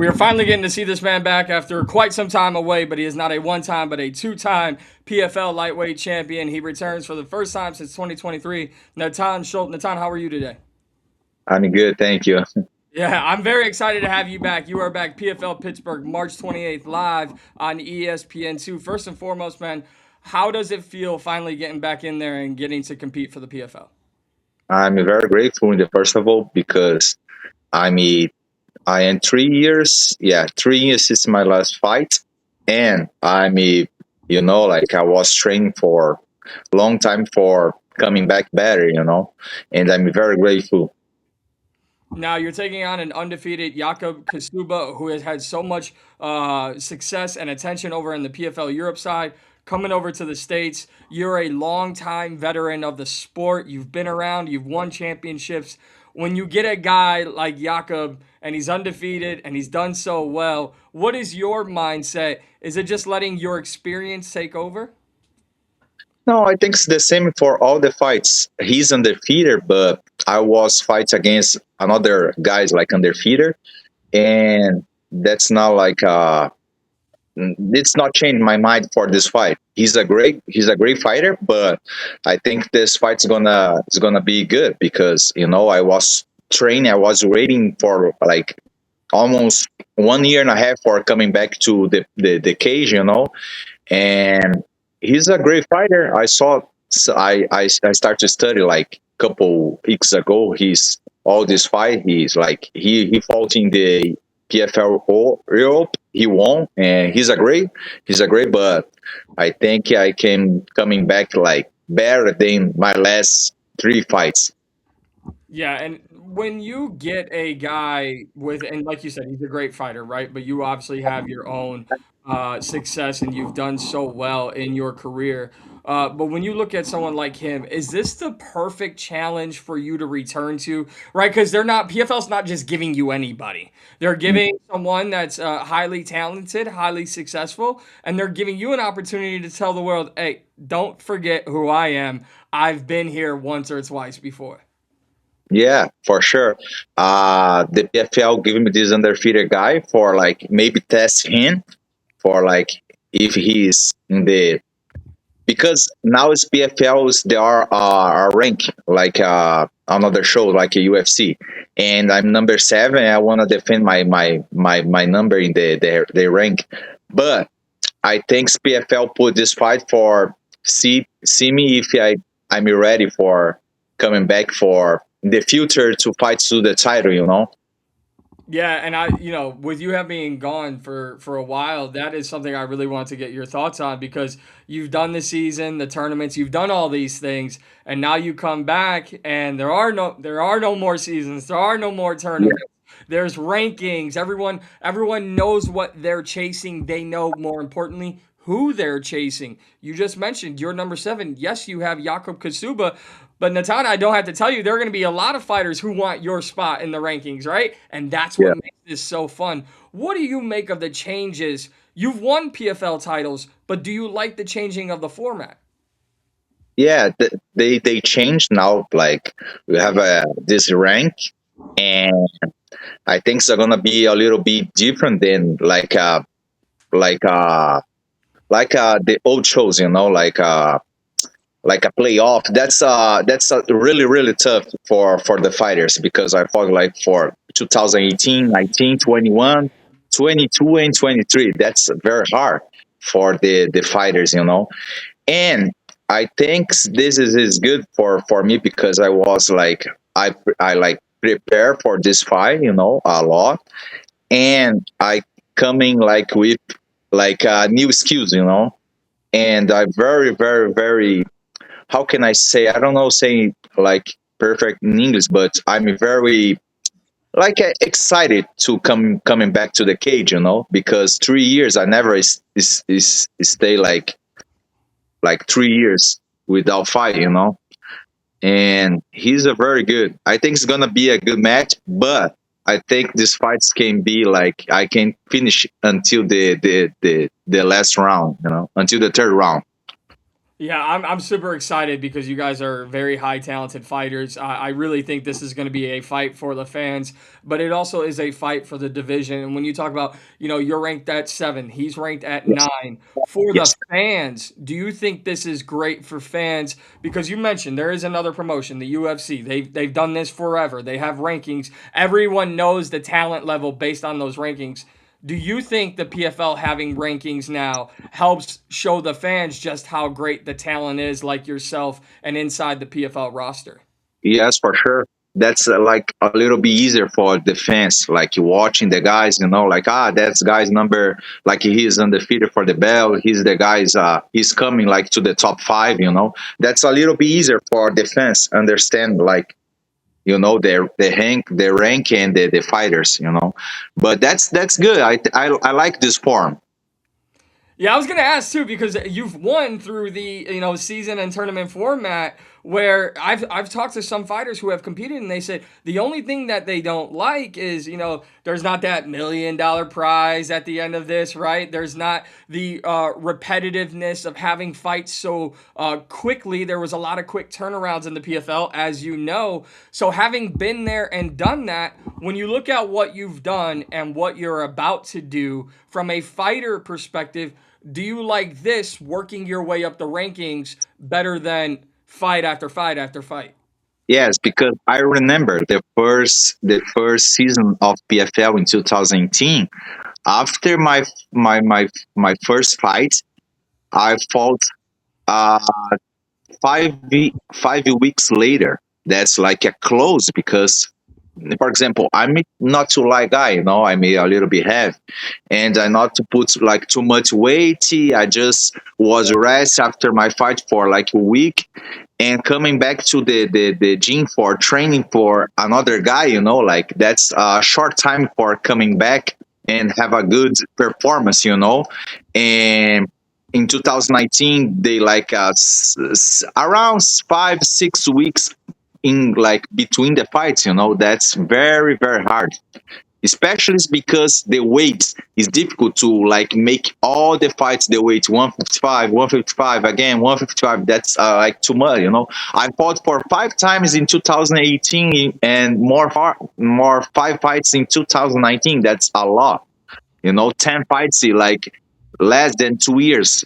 We are finally getting to see this man back after quite some time away, but he is not a one-time, but a two-time PFL lightweight champion. He returns for the first time since 2023. Natan Schulte. Natan, how are you today? I'm good, thank you. Yeah, I'm very excited to have you back. You are back, PFL Pittsburgh, March 28th, live on ESPN2. First and foremost, man, how does it feel finally getting back in there and getting to compete for the PFL? I'm very grateful in the first of all because I'm a, I am 3 years. Yeah, 3 years since my last fight, and like I was training for a long time for coming back better. And I'm very grateful. Now you're taking on an undefeated Jakub Kasuba, who has had so much success and attention over in the PFL Europe side. Coming over to the States, you're a longtime veteran of the sport. You've been around, you've won championships. When you get a guy like Jakub and he's undefeated and he's done so well, what is your mindset? Is it just letting your experience take over? No, I think it's the same for all the fights. He's undefeated, but I was fight against another guys like undefeated, and that's not like it's not changed my mind for this fight. He's a great fighter, but I think this fight's gonna be good because I was training, I was waiting for like almost 1 year and a half for coming back to the cage, and he's a great fighter. I started to study like couple weeks ago. He's all this fight. He's like he fought in the PFL Europe. He won, and he's a great. But I think I came coming back like better than my last three fights. Yeah, and when you get a guy with, and like you said, he's a great fighter, right? But you obviously have your own success and you've done so well in your career. But when you look at someone like him, is this the perfect challenge for you to return to, right? Because they're not, PFL's not just giving you anybody. They're giving someone that's highly talented, highly successful, and they're giving you an opportunity to tell the world, hey, don't forget who I am. I've been here once or twice before. Yeah, for sure. The PFL giving me this undefeated guy for like maybe test him for like if he's in the because now it's PFLs they are rank like another show like a UFC, and I'm number seven. And I want to defend my number in the rank, but I think PFL put this fight for see me if I'm ready for coming back for the future to fight to the title. Yeah, and with you having gone for a while, that is something I really want to get your thoughts on because you've done the season, the tournaments, you've done all these things, and now you come back and there are no more seasons, there are no more Yeah, tournaments. There's rankings. Everyone knows what they're chasing. They know more importantly who they're chasing. You just mentioned you're number seven. Yes, you have Jakub Kasuba, but Natana, I don't have to tell you, there are going to be a lot of fighters who want your spot in the rankings, right? And that's what yeah, makes this so fun. What do you make of the changes? You've won PFL titles, but do you like the changing of the format? yeah. They changed now. Like we have this rank, and I think it's gonna be a little bit different than like uh the old shows, like a playoff. That's really really tough for the fighters because I fought like for 2018, 19, 21, 22, and 23. That's very hard for the fighters, and I think this is good for me because I was like I like prepare for this fight, a lot, and I coming like with like new skills, and I very very very how can I say? I don't know saying like perfect in English, but I'm very like excited to coming back to the cage, because 3 years I never stay like 3 years without fight, and he's a very good. I think it's gonna be a good match, but I think this fights can be like I can finish until the last round, until the third round. Yeah, I'm super excited because you guys are very high talented fighters. I really think this is going to be a fight for the fans, but it also is a fight for the division. And when you talk about, you're ranked at 7, he's ranked at Yes. 9. For the Yes. fans, do you think this is great for fans? Because you mentioned there is another promotion, the UFC. They've done this forever. They have rankings. Everyone knows the talent level based on those rankings. Do you think the PFL having rankings now helps show the fans just how great the talent is, like yourself, and inside the PFL roster? Yes, for sure. That's like a little bit easier for the fans, like watching the guys, like that's guy's number, like he's undefeated for the belt. He's the guy's, he's coming like to the top five. That's a little bit easier for the fans understand, like the rank and the fighters. But that's good. I like this form. Yeah, I was gonna ask too because you've won through the season and tournament format. Where I've talked to some fighters who have competed and they said the only thing that they don't like is there's not that $1 million prize at the end of this, right? There's not the repetitiveness of having fights so quickly. There was a lot of quick turnarounds in the PFL, as you know. So having been there and done that, when you look at what you've done and what you're about to do from a fighter perspective, do you like this working your way up the rankings better than fight after fight after fight? Yes, because I remember the first season of PFL in 2018. After my first fight, I fought uh, 5 weeks later. That's like a close because, for example, I'm not too light guy. I'm a little bit heavy, and I not to put like too much weight. I just was rest after my fight for like a week, and coming back to the gym for training for another guy. Like that's a short time for coming back and have a good performance. And in 2019 they like around 5 6 weeks in like between the fights. That's very very hard, especially because the weight is difficult to like make all the fights the weight 155 155 again 155. That's like too much. I fought for 5 times in 2018 and more 5 fights in 2019. That's a lot. 10 fights in like less than 2 years.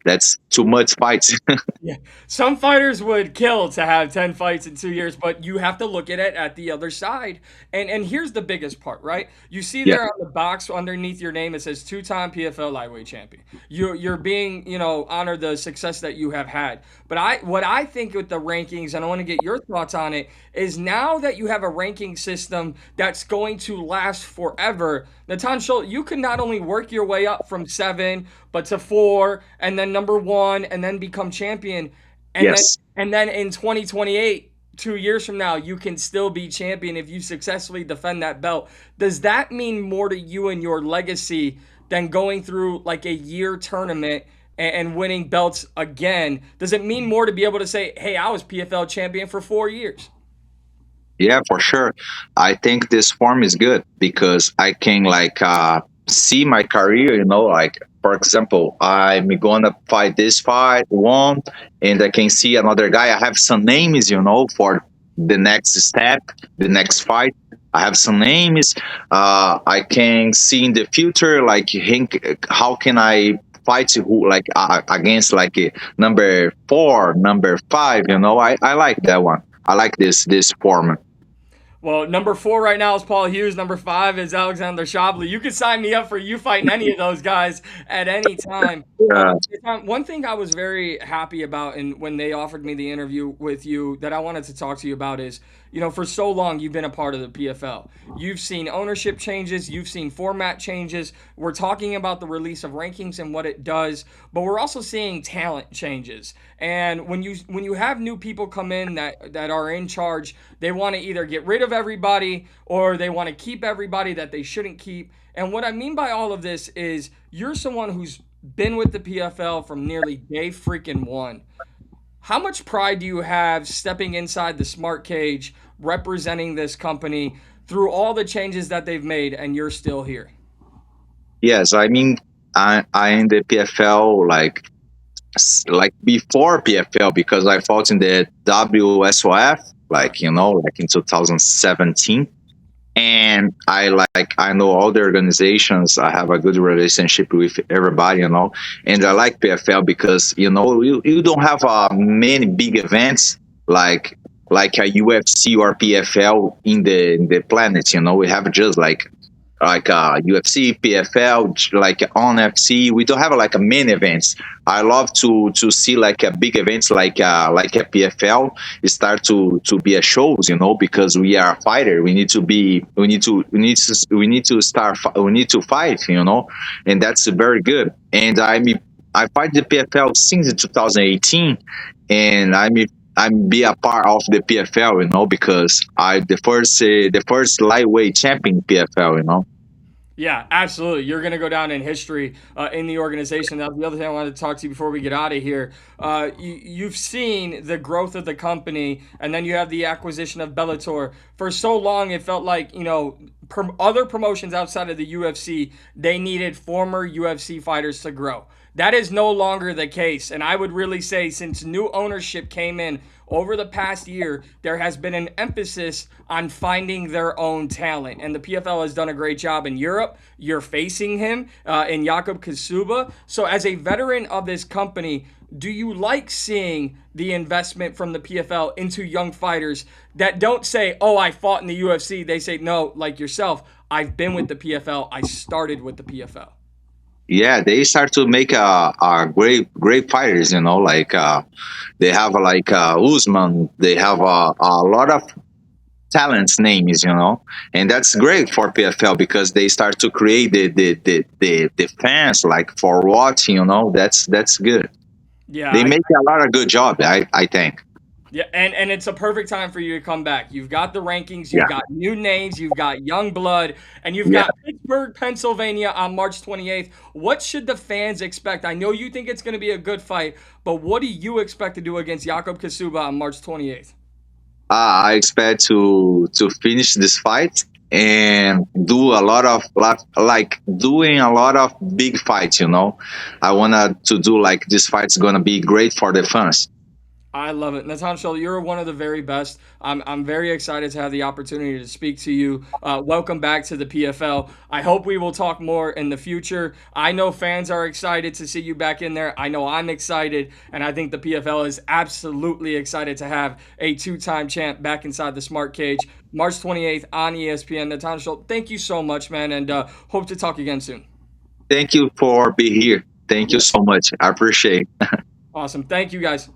That's too much fights. Yeah. Some fighters would kill to have 10 fights in 2 years, but you have to look at it at the other side. And here's the biggest part, right? You see Yeah. there on the box underneath your name, it says two-time PFL lightweight champion. You're being, honored the success that you have had. But what I think with the rankings, and I want to get your thoughts on it, is now that you have a ranking system that's going to last forever, Natan Schulte, you can not only work your way up from 7, but to 4, and then number 1, and then become champion, and then Yes. and then in 2028, 2 years from now, you can still be champion if you successfully defend that belt. Does that mean more to you and your legacy than going through like a year tournament and winning belts again? Does it mean more to be able to say, "Hey, I was PFL champion for 4 years"? Yeah, for sure. I think this form is good because I can like see my career, like for example, I'm gonna fight this fight, one, and I can see another guy. I have some names, for the next step, the next fight. I have some names. I can see in the future, like how can I fight who like against like number 4, number 5. I like that one. I like this format. Well, number 4 right now is Paul Hughes. Number 5 is Alexander Shabley. You could sign me up for you fighting any of those guys at any time. Yeah. One thing I was very happy about, and when they offered me the interview with you, that I wanted to talk to you about is, for so long you've been a part of the PFL. You've seen ownership changes, you've seen format changes. We're talking about the release of rankings and what it does, but we're also seeing talent changes. And when you have new people come in that are in charge, they want to either get rid of everybody or they want to keep everybody that they shouldn't keep. And what I mean by all of this is you're someone who's been with the PFL from nearly day freaking one. How much pride do you have stepping inside the smart cage, representing this company through all the changes that they've made, and you're still here? Yes, I mean, I in the PFL like like before PFL, because I fought in the WSOF, like like in 2017. And I know all the organizations. I have a good relationship with everybody, and I like PFL because you don't have many big events like a UFC or PFL in the planet. We have just like UFC, PFL, like on FC. We don't have like a main events. I love to see like a big events like a PFL start to be a shows, because we are a fighter. We need to be. We need to start. We need to fight, and that's very good. And I fight the PFL since 2018, and I'm be a part of the PFL, because I the first lightweight champion PFL, Yeah, absolutely. You're going to go down in history in the organization. Now, the other thing I wanted to talk to you before we get out of here, you've seen the growth of the company, and then you have the acquisition of Bellator. For so long, it felt like other promotions outside of the UFC, they needed former UFC fighters to grow. That is no longer the case, and I would really say since new ownership came in over the past year, there has been an emphasis on finding their own talent. And the PFL has done a great job in Europe. You're facing him in Jakob Kasuba. So, as a veteran of this company, do you like seeing the investment from the PFL into young fighters that don't say, oh, I fought in the UFC? They say, no, like yourself, I've been with the PFL. I started with the PFL. yeah, they start to make a great fighters. Like they have like Usman. They have a lot of talents names, and that's great for PFL because they start to create the fans like for watching. That's good. Yeah, They make a lot of good job. I think. yeah, and it's a perfect time for you to come back. You've got the rankings, you've Yeah, got new names, you've got young blood, and you've yeah. got Pittsburgh, Pennsylvania on March 28th. What should the fans expect? I know you think it's going to be a good fight, but what do you expect to do against Jakob Kasuba on March 28th? I expect to finish this fight and do a lot of like doing a lot of big fights. I wanna to do like this fight's gonna be great for the fans. I love it. Natan Schulte, you're one of the very best. I'm very excited to have the opportunity to speak to you. Welcome back to the PFL. I hope we will talk more in the future. I know fans are excited to see you back in there. I know I'm excited, and I think the PFL is absolutely excited to have a two-time champ back inside the smart cage. March 28th on ESPN. Natan Schulte, thank you so much, man, and hope to talk again soon. Thank you for being here. Thank you so much. I appreciate. Awesome. Thank you, guys.